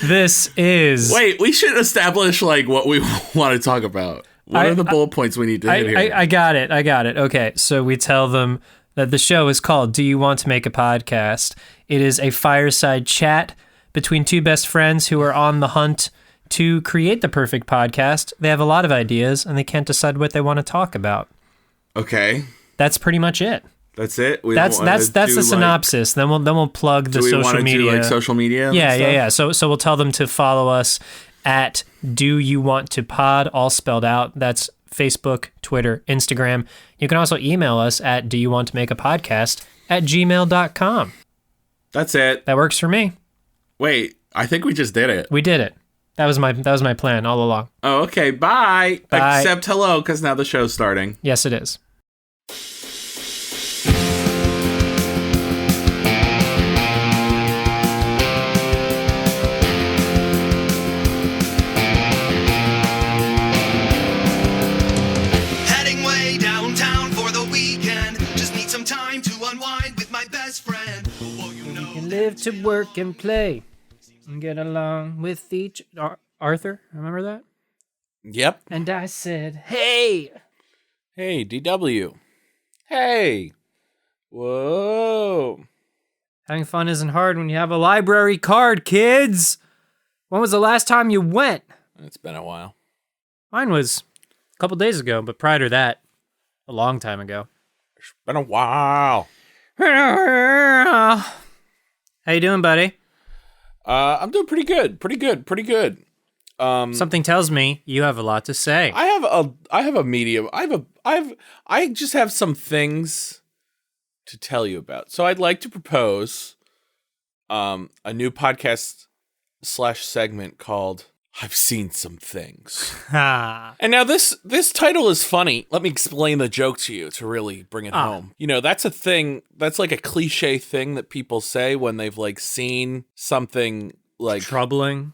This is... Wait, we should establish like what we want to talk about. What are the bullet points we need to hit here? I got it. Okay, so we tell them that the show is called Do You Want to Make a Podcast? It is a fireside chat between two best friends who are on the hunt to create the perfect podcast. They have a lot of ideas, and they can't decide what they want to talk about. Okay. That's pretty much it. That's it? That's the synopsis. Then we'll plug the social media. Do we want to do like social media? Yeah. So we'll tell them to follow us at Do You Want to Pod, all spelled out. That's Facebook, Twitter, Instagram. You can also email us at doyouwanttomakeapodcast@gmail.com. That's it. That works for me. Wait, I think we just did it. We did it. That was my plan all along. Oh, okay. Bye. Bye. Except hello, because now the show's starting. Yes, it is. Live to work and play and get along with each... Arthur, remember that? Yep. And I said, hey! Hey, DW. Hey! Whoa! Having fun isn't hard when you have a library card, kids! When was the last time you went? It's been a while. Mine was a couple days ago, but prior to that, a long time ago. It's been a while. How you doing, buddy? I'm doing pretty good. Something tells me you have a lot to say. I have a medium. I just have some things to tell you about. So I'd like to propose a new podcast / segment called I've Seen Some Things. And now this title is funny. Let me explain the joke to you to really bring it home. You know, that's a thing. That's like a cliche thing that people say when they've like seen something like troubling,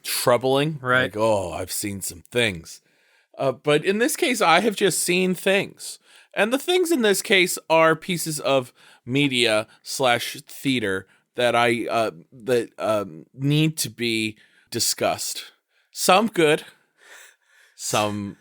right? Like, oh, I've seen some things. But in this case, I have just seen things. And the things in this case are pieces of media / theater that need to be discussed. Some good, some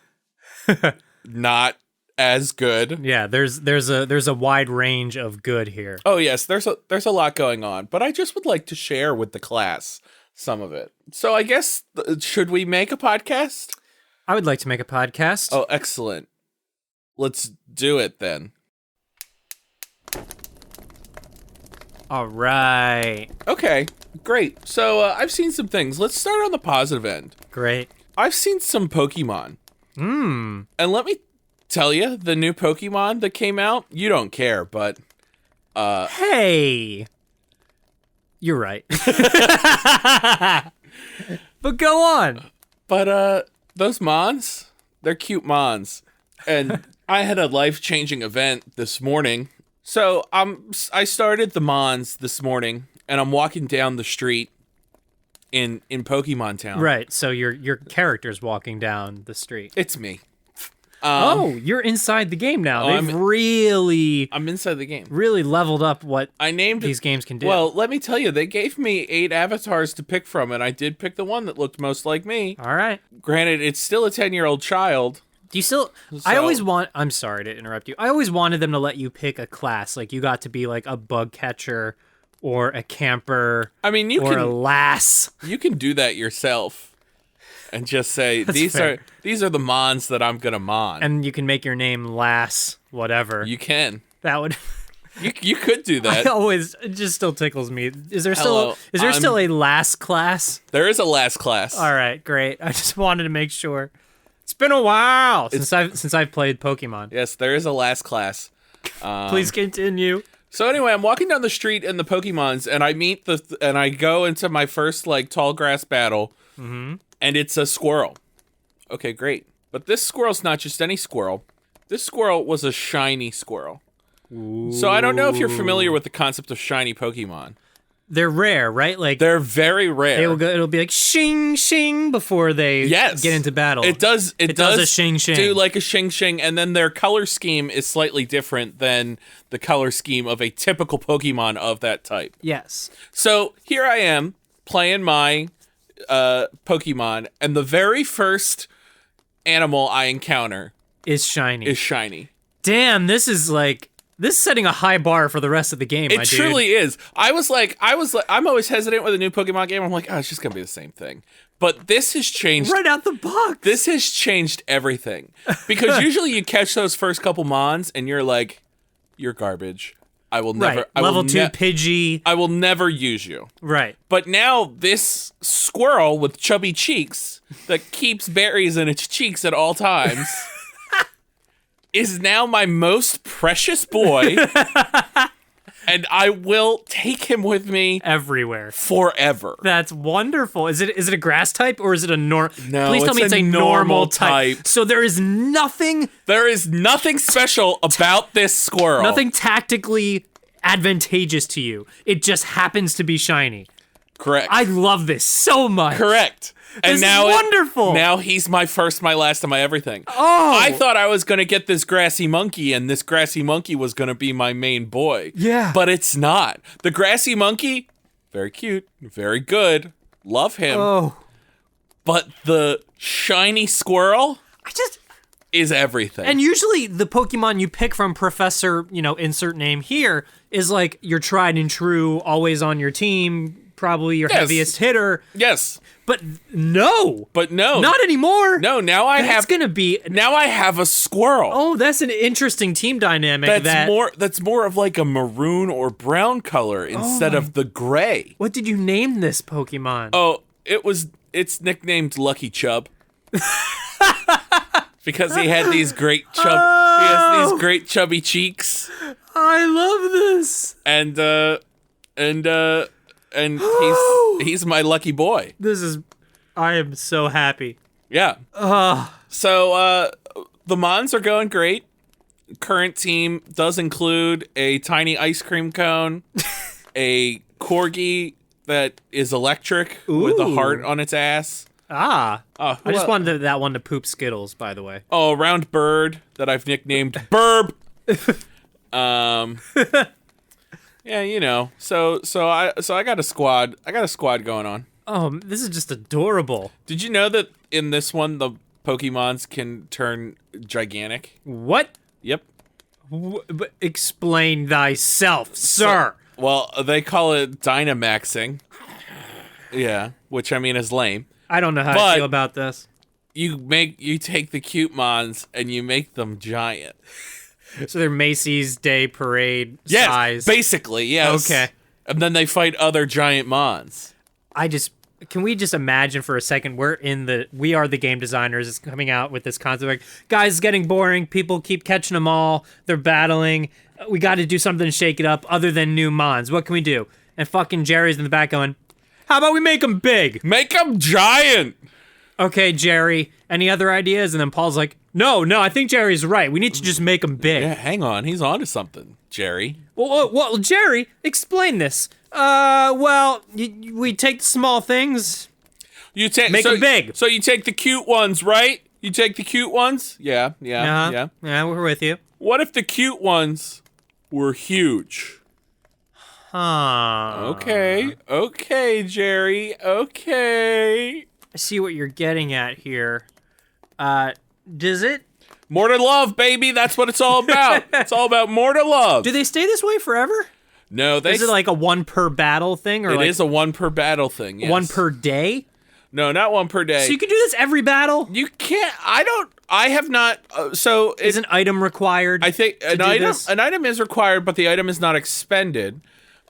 not as good. Yeah, there's a wide range of good here. Oh yes, there's a lot going on, but I just would like to share with the class some of it. So I guess should we make a podcast? I would like to make a podcast. Oh, excellent. Let's do it then. All right. Okay, great. So I've seen some things. Let's start on the positive end. Great. I've seen some Pokemon. And let me tell you, the new Pokemon that came out, you don't care, but... Hey! You're right. But go on. But those Mons, they're cute Mons. And I had a life-changing event this morning. So I started the Mons this morning, and I'm walking down the street in Pokemon Town. Right, so your character's walking down the street. It's me. You're inside the game now. I'm inside the game. Really leveled up what I named these games can do. Well, let me tell you, they gave me 8 avatars to pick from, and I did pick the one that looked most like me. All right. Granted, it's still a 10-year-old child. Do you still... I'm sorry to interrupt you. I always wanted them to let you pick a class. Like, you got to be, like, a bug catcher or a camper. I mean, a lass. You can do that yourself and just say, these are the Mons that I'm going to mon. And you can make your name Lass, whatever. You can. That would... You could do that. It just still tickles me. Is there still a Lass class? There is a Lass class. All right, great. I just wanted to make sure. It's been a while since I've played Pokemon. Yes, there is a last class. Please continue. So anyway, I'm walking down the street in the Pokemons, and I meet and I go into my first like tall grass battle, and it's a squirrel. Okay, great. But this squirrel's not just any squirrel. This squirrel was a shiny squirrel. Ooh. So I don't know if you're familiar with the concept of shiny Pokemon. They're rare, right? Like they're very rare. It'll be like shing shing before they get into battle. It does a shing shing. Do like a shing shing, and then their color scheme is slightly different than the color scheme of a typical Pokemon of that type. Yes. So here I am playing my Pokemon, and the very first animal I encounter is shiny. Damn, this is setting a high bar for the rest of the game. It truly is. I'm always hesitant with a new Pokemon game. I'm like, oh, it's just gonna be the same thing. But this has changed right out the box. This has changed everything, because usually you catch those first couple Mons and you're like, you're garbage. I will never. Right. Level 2 Pidgey. I will never use you. Right. But now this squirrel with chubby cheeks that keeps berries in its cheeks at all times is now my most precious boy, and I will take him with me everywhere forever. That's wonderful. Is it a grass type or is it a normal? No, please tell me it's a normal type. So there is nothing special about this squirrel. Nothing tactically advantageous to you. It just happens to be shiny. Correct. I love this so much. Correct. And this now is wonderful. Now he's my first, my last, and my everything. Oh. I thought I was going to get this grassy monkey, and this grassy monkey was going to be my main boy. Yeah. But it's not. The grassy monkey, very cute, very good. Love him. Oh. But the shiny squirrel is everything. And usually the Pokemon you pick from Professor, insert name here, is like your tried and true, always on your team, probably your heaviest hitter. Yes. But no. Not anymore. No, now I have a squirrel. Oh, that's an interesting team dynamic. That's more of like a maroon or brown color instead of the gray. What did you name this Pokemon? Oh, it's nicknamed Lucky Chub. Because he had these great he has these great chubby cheeks. I love this. And he's my lucky boy. I am so happy. Yeah. So the Mons are going great. Current team does include a tiny ice cream cone, a corgi that is electric with a heart on its ass. I just wanted that one to poop Skittles, by the way. Oh, a round bird that I've nicknamed Burb. Yeah, So I got a squad. Going on. Oh, this is just adorable. Did you know that in this one the Pokemons can turn gigantic? What? Yep. Explain thyself, sir. Well, they call it Dynamaxing. Yeah, which I mean is lame. I don't know how I feel about this. You take the cute Mons and you make them giant. So they're Macy's Day Parade size. Yes, basically, yes. Okay. And then they fight other giant Mons. Can we just imagine for a second, we are the game designers is coming out with this concept like, guys, it's getting boring. People keep catching them all. They're battling. We got to do something to shake it up other than new Mons. What can we do? And fucking Jerry's in the back going, how about we make them big? Make them giant. Okay, Jerry, any other ideas? And then Paul's like, no, I think Jerry's right. We need to just make them big. Yeah, hang on. He's onto something, Jerry. Well, Jerry, explain this. We take the small things, make them big. So you take the cute ones, right? You take the cute ones? Yeah. Yeah, we're with you. What if the cute ones were huge? Huh. Okay, Jerry. Okay. I see what you're getting at here. Does it? More to love, baby. That's what it's all about. It's all about more to love. Do they stay this way forever? No, is it like a one per battle thing, or it is a one per battle thing? Yes. One per day? No, not one per day. So you can do this every battle? You can't. I have not. Is an item required? I think an item is required, but the item is not expended.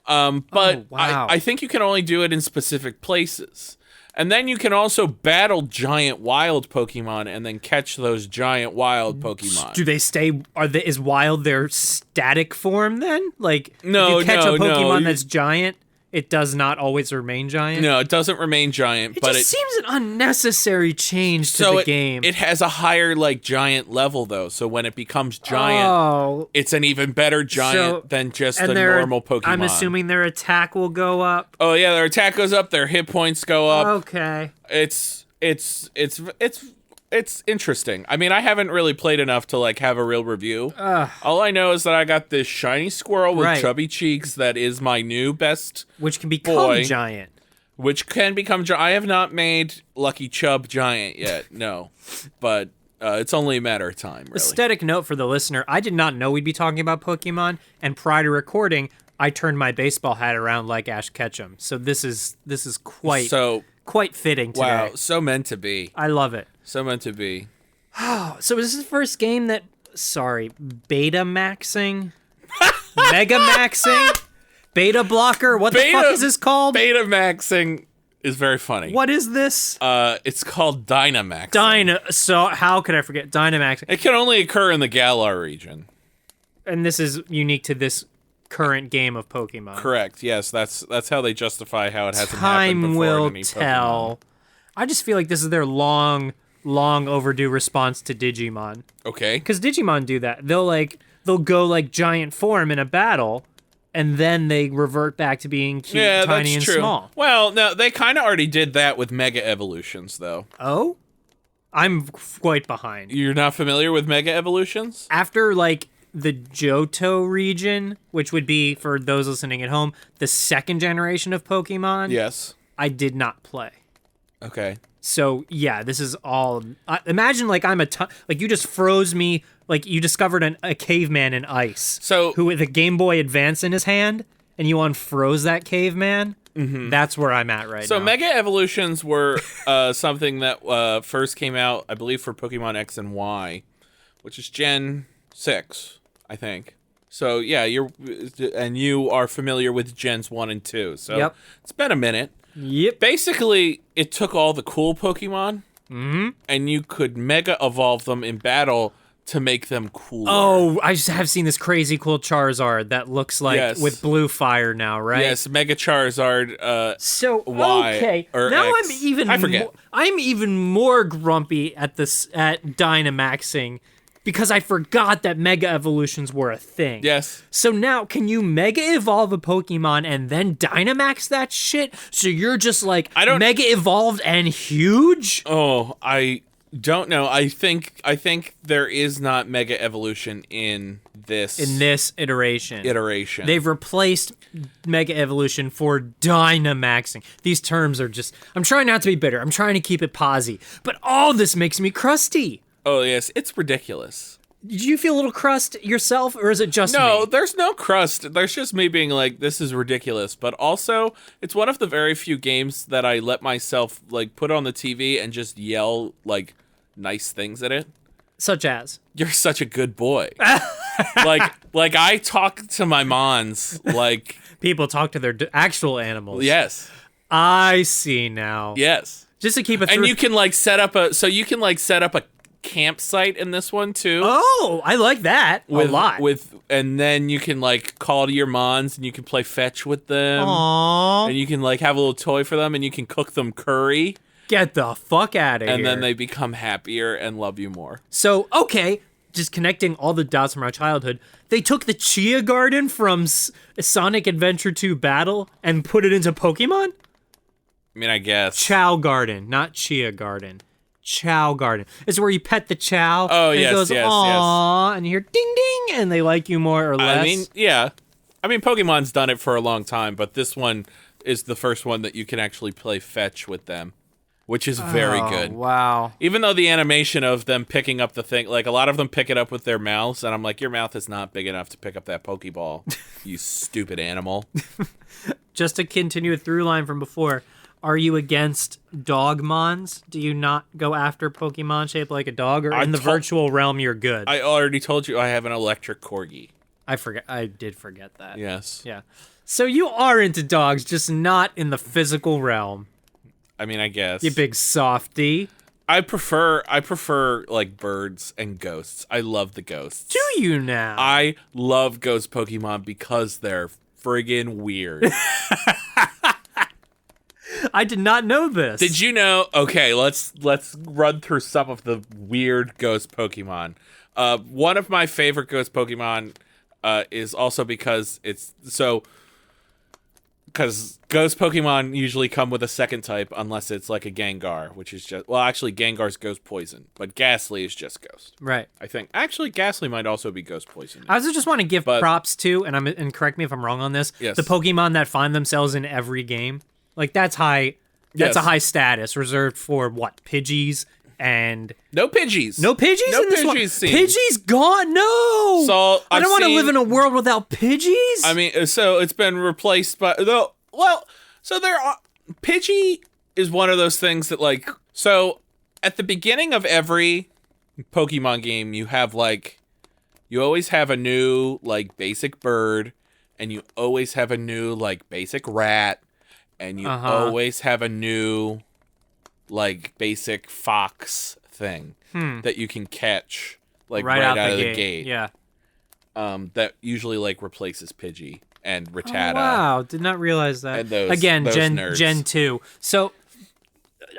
But wow. I think you can only do it in specific places. And then you can also battle giant wild Pokemon and then catch those giant wild Pokemon. Do they stay? Is wild their static form then? Like, no, if you catch a Pokemon that's giant, it does not always remain giant? No, it doesn't remain giant. It seems an unnecessary change to the game. It has a higher, giant level, though. So when it becomes giant, it's an even better giant than just the normal Pokemon. I'm assuming their attack will go up. Oh, yeah, their attack goes up, their hit points go up. Okay. It's interesting. I mean, I haven't really played enough to have a real review. All I know is that I got this shiny squirrel with chubby cheeks that is my new best which can become giant. which can become. I have not made Lucky Chub giant yet, no, but it's only a matter of time. Really. Aesthetic note for the listener: I did not know we'd be talking about Pokemon, and prior to recording, I turned my baseball hat around like Ash Ketchum. So this is quite fitting today. Wow, so meant to be. I love it. So meant to be. So is this the first game that, beta maxing? Mega maxing? Beta blocker? What the fuck is this called? Beta maxing is very funny. What is this? It's called Dynamaxing. So how could I forget Dynamaxing? It can only occur in the Galar region. And this is unique to this current game of Pokemon. Correct. Yes, that's how they justify how it hasn't happened Time before will in any tell. Pokemon. I just feel like this is their long overdue response to Digimon. Okay. Because Digimon do that. They'll go like giant form in a battle, and then they revert back to being cute, tiny, and small. Well, no, they kind of already did that with Mega Evolutions, though. Oh? I'm quite behind. You're not familiar with Mega Evolutions? After, the Johto region, which would be, for those listening at home, the second generation of Pokemon. Yes. I did not play. Okay. So, yeah, this is all... imagine, you just froze me, like you discovered a caveman in ice. So... Who with a Game Boy Advance in his hand, and you unfroze that caveman. Mm-hmm. That's where I'm at right now. So, Mega Evolutions were something that first came out, I believe, for Pokemon X and Y, which is Gen 6. I think. So yeah, you are familiar with Gens 1 and 2. So yep. It's been a minute. Yep. Basically, it took all the cool Pokemon and you could Mega Evolve them in battle to make them cooler. Oh, I just have seen this crazy cool Charizard that looks like with blue fire now, right? Yes, Mega Charizard Y okay. or now X. I forget. I'm even more grumpy at Dynamaxing. Because I forgot that Mega Evolutions were a thing. Yes. So now, can you Mega Evolve a Pokemon and then Dynamax that shit? So you're just Mega Evolved and huge? Oh, I don't know. I think there is not Mega Evolution in this iteration. Iteration. They've replaced Mega Evolution for Dynamaxing. These terms are just... I'm trying not to be bitter. I'm trying to keep it posy. But all this makes me crusty. Oh, yes. It's ridiculous. Did you feel a little crust yourself, or is it just me? No, there's no crust. There's just me being like, this is ridiculous. But also, it's one of the very few games that I let myself, put on the TV and just yell, nice things at it. Such as? You're such a good boy. I talk to my mons, People talk to their actual animals. Yes. I see now. Yes. Just to keep it And you can, set up a campsite in this one too. Oh, I like that a lot. And then you can call to your mons and you can play fetch with them. Aww. And you can have a little toy for them and you can cook them curry. Get the fuck out of here. And then they become happier and love you more. So, okay, just connecting all the dots from our childhood, they took the Chia Garden from Sonic Adventure 2 Battle and put it into Pokemon? I mean, I guess. Chow Garden, not Chia Garden. Chow Garden. It's where you pet the chow. Oh, and yes, it goes, yes, aww, and you hear ding ding, and they like you more or less. I mean, yeah. I mean, Pokemon's done it for a long time, but this one is the first one that you can actually play fetch with them, which is very good. Wow. Even though the animation of them picking up the thing, a lot of them pick it up with their mouths, and I'm like, your mouth is not big enough to pick up that Pokeball, you stupid animal. Just to continue a through line from before, are you against dogmons? Do you not go after Pokemon shaped like a dog, or in the virtual realm you're good? I already told you I have an electric corgi. I did forget that. Yes. Yeah. So you are into dogs, just not in the physical realm. I mean, I guess. You big softy. I prefer birds and ghosts. I love the ghosts. Do you now? I love ghost Pokemon because they're friggin' weird. I did not know this. Did you know? Okay, let's run through some of the weird ghost Pokemon. One of my favorite ghost Pokemon is also because ghost Pokemon usually come with a second type unless it's like a Gengar, which is just... Well, actually, Gengar's ghost poison, but Ghastly is just ghost. Right. I think. Actually, Ghastly might also be ghost poison. I also just want to give props to, and correct me if I'm wrong on this, yes. the Pokemon that find themselves in every game. Like that's high. That's Yes. a high status reserved for what? Pidgeys and No Pidgeys. no Pidgeys No in this one. Pidgeys seen. Pidgeys gone. No. So I I've don't want to seen- live in a world without Pidgeys. I mean, so it's been replaced by though. Well, so there are Pidgey is one of those things that like. So at the beginning of every Pokemon game, you always have a new like basic bird, and you always have a new like basic rat, and you always have a new like basic fox thing that you can catch like right out of the gate. Yeah. That usually like replaces Pidgey and Rattata. Oh, wow, did not realize that. And those Gen nerds. Gen 2. So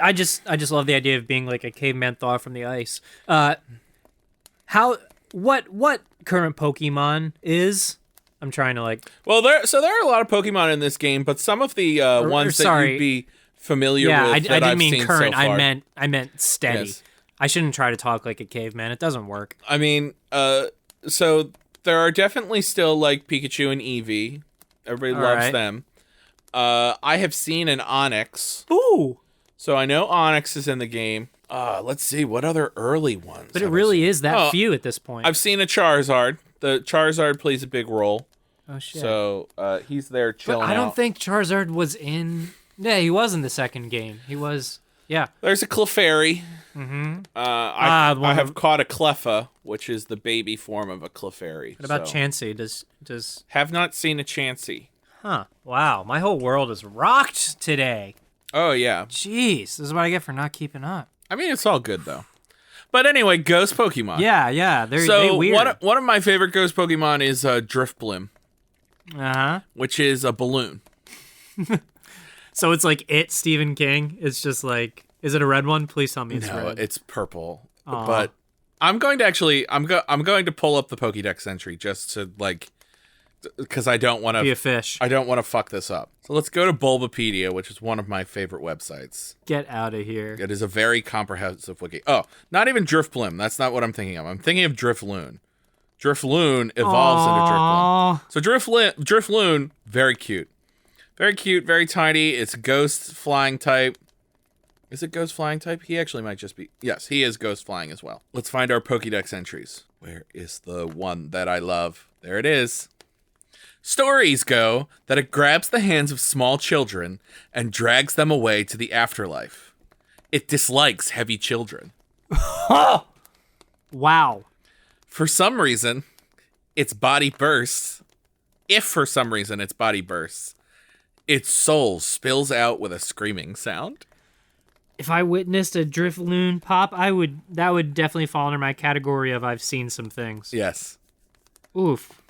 I just love the idea of being like a caveman thaw from the ice. What current Pokemon is? I'm trying to like Well, there are a lot of Pokemon in this game, but some of the ones that you'd be familiar with I that didn't I've mean seen current. so far. I meant steady. Yes. I shouldn't try to talk like a caveman. It doesn't work. I mean, so there are definitely still like Pikachu and Eevee. Everybody All loves right. them. I have seen an Onyx, Ooh, so I know Onyx is in the game. Let's see what other early ones. but it have I really seen? is that Oh, few at this point. I've seen a Charizard. The Charizard plays a big role, oh shit. so he's there but chilling I don't out. think Charizard was in. Yeah, he was in the second game. He was. Yeah. There's a Clefairy. Mm-hmm. I have caught a Cleffa, which is the baby form of a Clefairy. What about so. Chansey? Does Have not seen a Chansey. Huh. Wow, my whole world is rocked today. Oh yeah. Jeez, this is what I get for not keeping up. I mean, it's all good though. But anyway, Ghost Pokemon. Yeah, they So weird. one of my favorite Ghost Pokemon is Driftblim, Uh-huh. which is a balloon. So it's like Stephen King. It's just like, is it a red one? Please tell me it's No, red. it's purple. Aw. But I'm going to actually I'm going to pull up the Pokédex entry just to like because I don't want Be a to fish. I don't want to fuck this up. So let's go to Bulbapedia, which is one of my favorite websites. Get out of here. It is a very comprehensive wiki. Oh, not even Drifblim. That's not what I'm thinking of. I'm thinking of Drifloon. Drifloon evolves into Drifblim. Aww. So Drifloon, very cute. Very cute, very tiny. It's ghost flying type. Is it ghost flying type? He actually might just be. Yes, he is ghost flying as well. Let's find our Pokédex entries. Where is the one that I love? There it is. Stories go that it grabs the hands of small children and drags them away to the afterlife. It dislikes heavy children. Wow. For some reason, its body bursts. If for some reason its body bursts, its soul spills out with a screaming sound. If I witnessed a Drifloon pop, that would definitely fall under my category of I've seen some things. Yes. Oof.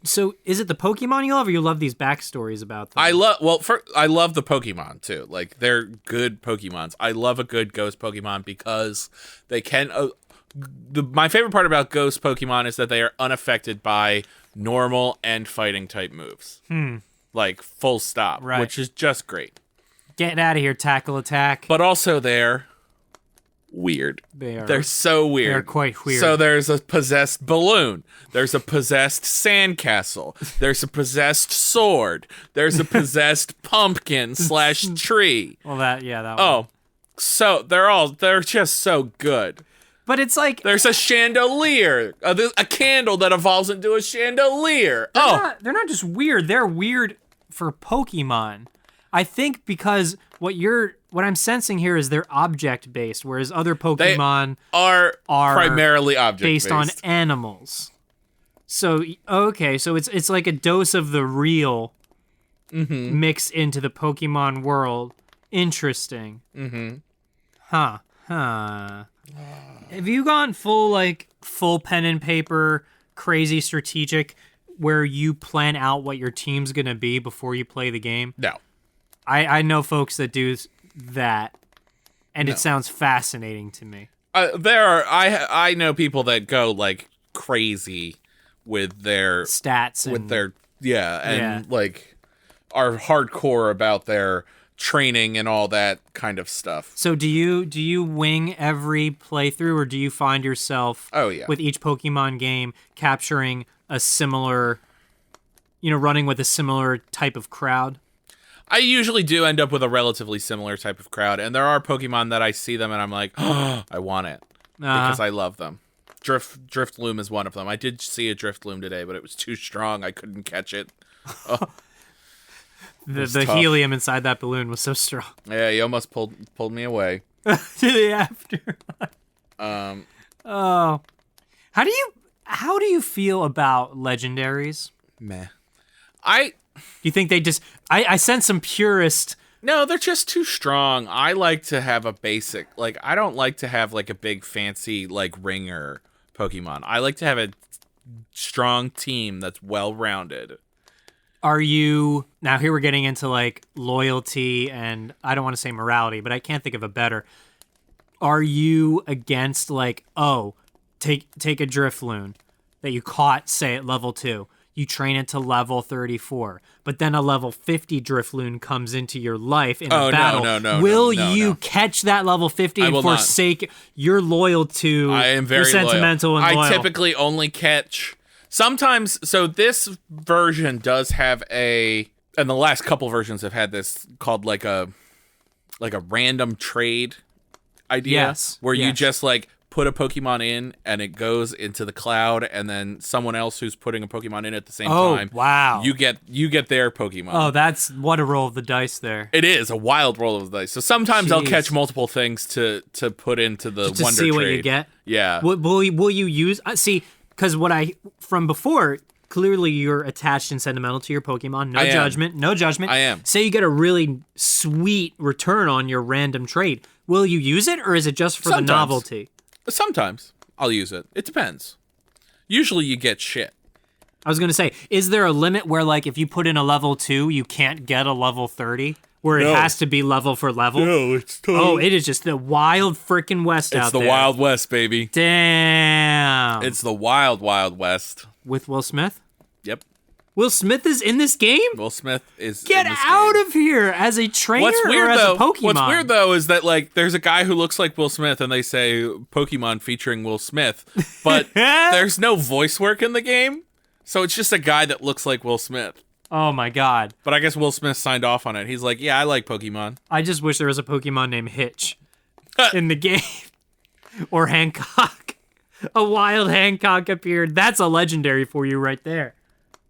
So is it the Pokemon you love, or you love these backstories about them? I love the Pokemon too. Like they're good Pokemons. I love a good ghost Pokemon because they can. My favorite part about ghost Pokemon is that they are unaffected by normal and fighting type moves. Like full stop, Right. which is just great. Get out of here, tackle attack. But also they're weird. They're so weird. They're quite weird. So there's a possessed balloon. There's a possessed sandcastle. There's a possessed sword. There's a possessed pumpkin / tree. Well, that one. Oh, so they're just so good. But it's like There's a chandelier, a candle that evolves into a chandelier. they're not just weird. They're weird for Pokemon. I think because what I'm sensing here is they're object based, whereas other Pokemon are primarily object based on animals. So okay, so it's like a dose of the real mixed into the Pokemon world. Interesting. Huh. Have you gone full pen and paper, crazy strategic, where you plan out what your team's gonna be before you play the game? No. I know folks that do that, and it sounds fascinating to me. I know people that go like crazy with their Stats and like are hardcore about their training and all that kind of stuff. So do you wing every playthrough, or do you find yourself with each Pokemon game capturing a similar, running with a similar type of crowd? I usually do end up with a relatively similar type of crowd, and there are Pokemon that I see them and I'm like, oh, I want it because I love them. Driftloom is one of them. I did see a Driftloom today, but it was too strong. I couldn't catch it. Oh, the helium inside that balloon was so strong. Yeah, he almost pulled me away. To the afterlife. Oh, how do you feel about legendaries? Meh. Do you think they just? I sense some purist. No, they're just too strong. I like to have a basic. Like, I don't like to have like a big fancy like ringer Pokemon. I like to have a strong team that's well rounded. Are you now? Here we're getting into like loyalty, and I don't want to say morality, but I can't think of a better. Are you against like, oh, take a Drifloon that you caught, say at level 2, you train it to level 34, but then a level 50 Drifloon comes into your life in a battle. No. Will you catch that level 50 and forsake? You're loyal to. I am very sentimental loyal. and loyal. I typically only catch. Sometimes, so this version does have and the last couple versions have had this called like a random trade idea. Yes. Where you just like put a Pokemon in and it goes into the cloud, and then someone else who's putting a Pokemon in at the same time. Oh, wow. You get their Pokemon. Oh, that's what a roll of the dice there. It is a wild roll of the dice. So sometimes I'll catch multiple things to put into the just to wonder see trade. what you get. Yeah. Will you use see? Because from before, clearly you're attached and sentimental to your Pokemon. No judgment. I am. Say you get a really sweet return on your random trade. Will you use it, or is it just for the novelty? Sometimes I'll use it. It depends. Usually you get shit. I was going to say, is there a limit where, like, if you put in a level 2, you can't get a level 30? Where it has to be level for level? No, it's totally... Oh, it is just the wild freaking west out there. It's the Wild West, baby. Damn. It's the wild, wild west. With Will Smith? Yep. Will Smith is in this game? Will Smith is Get in this out game. of here as a trainer or as a Pokemon? What's weird, though, is that, like, there's a guy who looks like Will Smith, and they say Pokemon featuring Will Smith, but there's no voice work in the game, so it's just a guy that looks like Will Smith. Oh, my God. But I guess Will Smith signed off on it. He's like, yeah, I like Pokemon. I just wish there was a Pokemon named Hitch in the game. Or Hancock. A wild Hancock appeared. That's a legendary for you right there.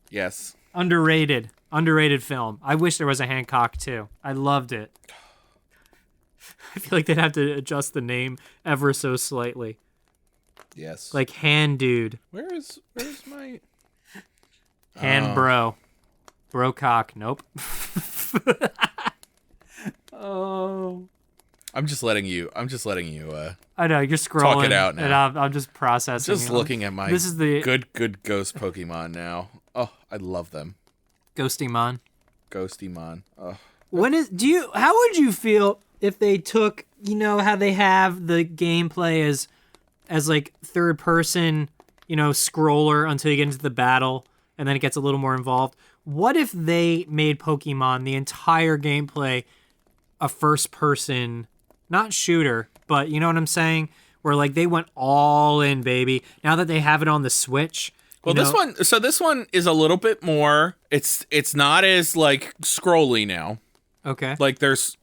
Yes. Underrated film. I wish there was a Hancock too. I loved it. I feel like they'd have to adjust the name ever so slightly. Yes. Like Hand Dude. Where's my Hand Bro. Brocock. Nope. Oh. I'm just letting you I know, you're scrolling. Talk it out now. And I'm just processing. Just looking at my good ghost Pokemon now. Oh, I love them. Ghostymon. Oh. How would you feel if they took, how they have the gameplay as like third person, scroller until you get into the battle and then it gets a little more involved? What if they made Pokemon, the entire gameplay, a first person, not shooter, but you know what I'm saying? Where like they went all in, baby. Now that they have it on the Switch. Well, this one is a little bit more. It's not as like scrolly now. Okay. Like there's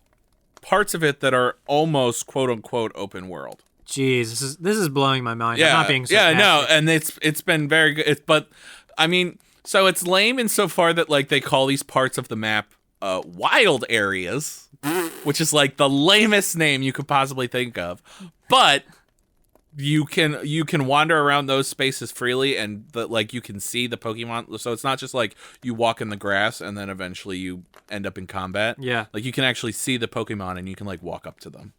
parts of it that are almost quote unquote open world. Jeez, this is blowing my mind. Yeah, I'm not being sarcastic. no, and it's been very good. But I mean, so it's lame insofar that like they call these parts of the map wild areas, which is like the lamest name you could possibly think of. But you can wander around those spaces freely, and like you can see the Pokemon. So it's not just like you walk in the grass and then eventually you end up in combat. Yeah, like you can actually see the Pokemon and you can like walk up to them.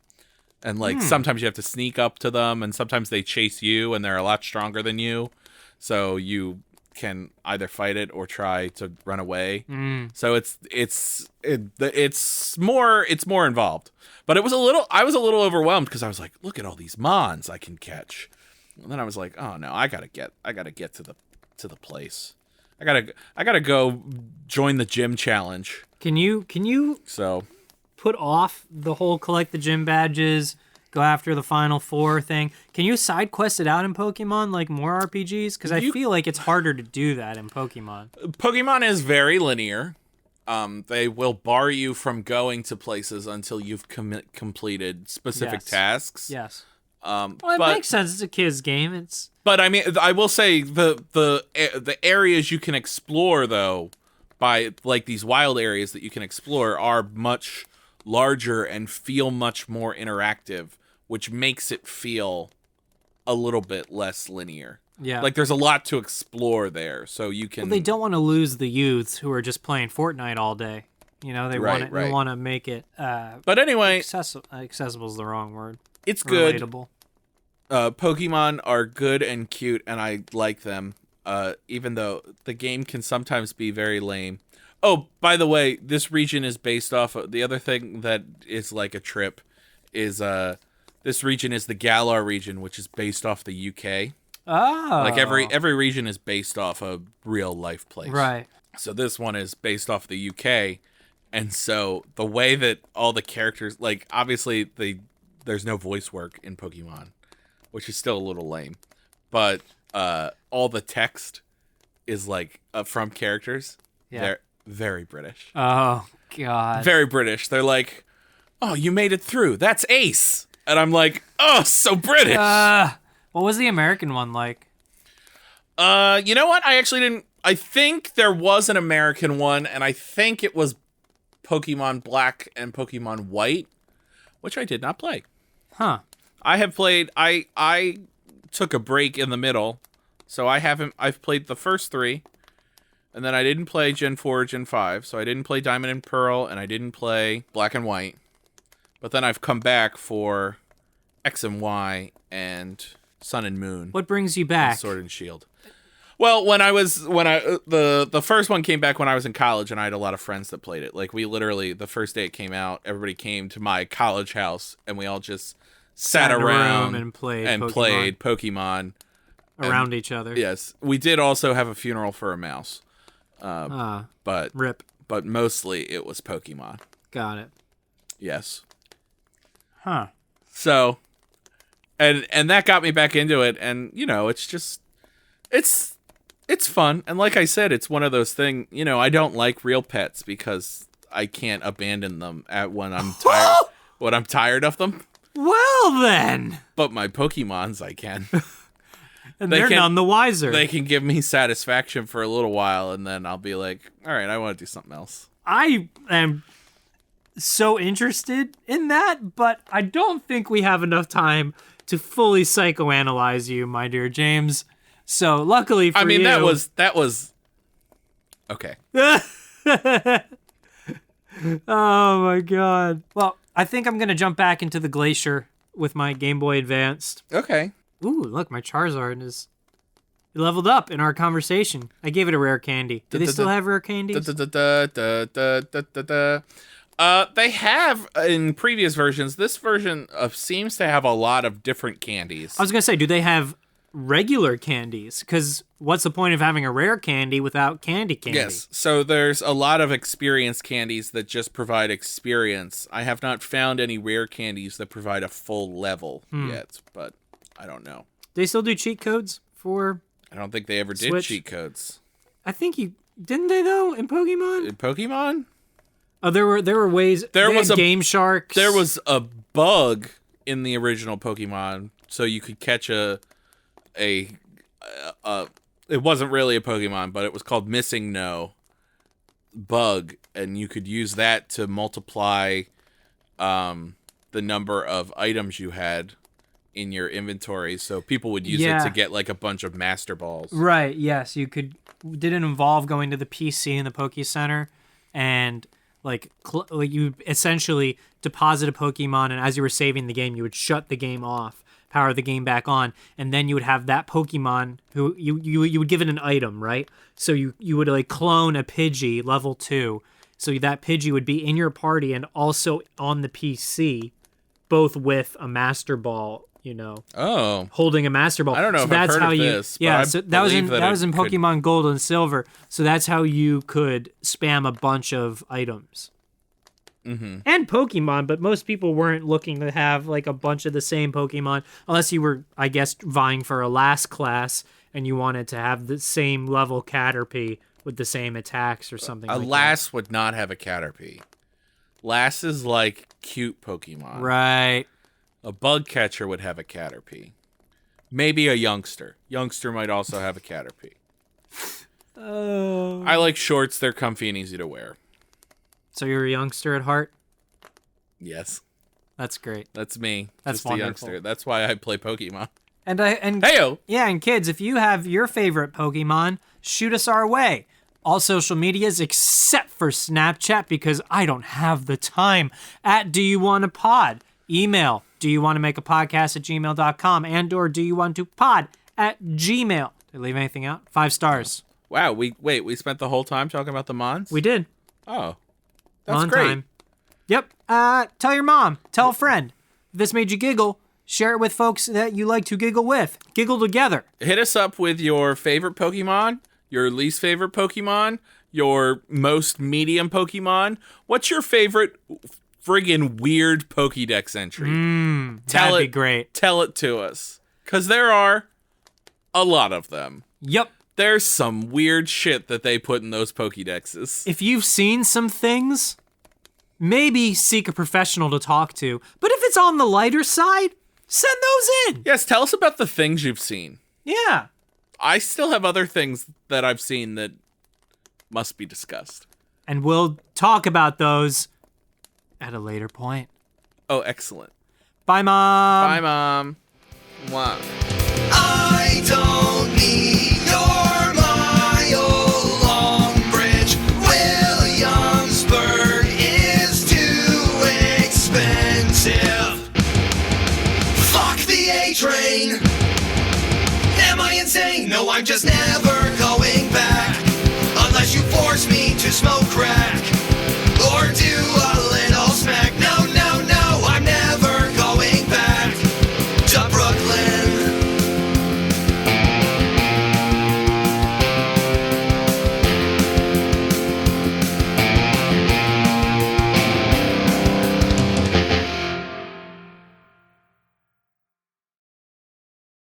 And like sometimes you have to sneak up to them, and sometimes they chase you and they're a lot stronger than you. So you can either fight it or try to run away. So it's more involved. But I was a little overwhelmed because I was like, look at all these Mons I can catch. And then I was like, oh no, I gotta get to the place. I gotta go join the gym challenge. Can you put off the whole collect the gym badges, go after the final 4 thing? Can you side quest it out in Pokemon like more RPGs? Because I feel like it's harder to do that in Pokemon. Pokemon is very linear. They will bar you from going to places until you've completed specific Yes. tasks. Yes. Well, Well, it makes sense. It's a kid's game. But I mean, I will say the areas you can explore, though, by like these wild areas that you can explore, are much larger and feel much more interactive, which makes it feel a little bit less linear. Yeah. Like there's a lot to explore there, so you can. Well, they don't want to lose the youths who are just playing Fortnite all day. You know, they Right, They want to make it But anyway, accessible is the wrong word. it's good. Relatable. Pokemon are good and cute, and I like them. Even though the game can sometimes be very lame. Oh, by the way, this region is based off of the other thing that is like a trip. Is this region is the Galar region, which is based off the UK. Oh. Like every region is based off a real life place. Right. So this one is based off the UK, and so the way that all the characters, like obviously there's no voice work in Pokemon, which is still a little lame, but all the text is like from characters. Yeah. They're very British. Oh God. Very British. They're like, "Oh, you made it through. That's ace." And I'm like, "Oh, so British." What was the American one like? You know what? I actually didn't. I think there was an American one, and I think it was Pokemon Black and Pokemon White, which I did not play. Huh. I have played. I took a break in the middle, so I haven't. I've played the first three, and then I didn't play Gen 4, Gen 5, so I didn't play Diamond and Pearl, and I didn't play Black and White. But then I've come back for X and Y and Sun and Moon. What brings you back? Sword and Shield. Well, the first one came back when I was in college, and I had a lot of friends that played it. Like we literally, the first day it came out, everybody came to my college house, and we all just sat in a around room and played Pokemon around each other. Yes, we did also have a funeral for a mouse, but Rip. But mostly it was Pokemon. Got it. Yes. Huh. So, and that got me back into it, and you know, it's just it's fun, and like I said, it's one of those things. You know, I don't like real pets because I can't abandon them when I'm tired. When I'm tired of them. Well then. But my Pokemons, I can. And they're none the wiser. They can give me satisfaction for a little while, and then I'll be like, all right, I want to do something else. I am so interested in that, but I don't think we have enough time to fully psychoanalyze you, my dear James. So luckily for you... I mean, that was... Okay. Oh my god. Well, I think I'm going to jump back into the Glacier with my Game Boy Advanced. Okay. Ooh, look, my Charizard is leveled up in our conversation. I gave it a rare candy. Do they still have rare candies? They have in previous versions. This version seems to have a lot of different candies. I was going to say, do they have regular candies? Because what's the point of having a rare candy without candy? Yes, so there's a lot of experience candies that just provide experience. I have not found any rare candies that provide a full level yet, but I don't know. They still do cheat codes for... I don't think they ever did Switch? cheat codes. I think you... Didn't they, though, in Pokemon? In Pokemon? Oh, there were ways... There they was had a Game Sharks. There was a bug in the original Pokemon, so you could catch it wasn't really a Pokemon, but it was called Missing No bug, and you could use that to multiply the number of items you had in your inventory, so people would use it to get like a bunch of Master Balls. Right, yes, you could... Did it involve going to the PC in the Poke Center and like you essentially deposit a Pokemon, and as you were saving the game, you would shut the game off, power the game back on, and then you would have that Pokemon who you would give it an item, right? So you would like clone a Pidgey level 2, so that Pidgey would be in your party and also on the PC, both with a Master Ball, you know. Oh, holding a Master Ball. I don't know so if that's I've heard how of you, this. Yeah, but so I that was in believe Pokemon Gold and Silver. So that's how you could spam a bunch of items. Mm-hmm. And Pokemon, but most people weren't looking to have like a bunch of the same Pokemon, unless you were, I guess, vying for a last class and you wanted to have the same level Caterpie with the same attacks or something A like lass would not have a Caterpie. Lass is like cute Pokemon. that. Right. A bug catcher would have a Caterpie. Maybe a youngster. Youngster might also have a Caterpie. Oh. I like shorts. They're comfy and easy to wear. So you're a youngster at heart? Yes. That's great. That's me. That's just wonderful. a youngster. That's why I play Pokemon. And Heyo! yeah, and kids, if you have your favorite Pokemon, shoot us our way. All social medias except for Snapchat because I don't have the time. At Do You Want to Pod? Email do you want to make a podcast at gmail.com and or do you want to pod at gmail. Did I leave anything out? 5 stars. Wow, we spent the whole time talking about the Mons? We did. Oh. That's On great. time. Yep. Tell your mom. Tell a friend. If this made you giggle, share it with folks that you like to giggle with. Giggle together. Hit us up with your favorite Pokemon, your least favorite Pokemon, your most medium Pokemon. What's your favorite friggin' weird Pokédex entry? That'd be great. Tell it to us. Because there are a lot of them. Yep. There's some weird shit that they put in those Pokédexes. If you've seen some things, maybe seek a professional to talk to. But if it's on the lighter side, send those in. Yes, tell us about the things you've seen. Yeah. I still have other things that I've seen that must be discussed. And we'll talk about those at a later point. Oh, excellent. Bye, Mom. Bye, Mom. Mwah. I don't need your mile-long bridge. Williamsburg is too expensive. Fuck the A-train. Am I insane? No, I'm just never going back. Unless you force me to smoke crack or do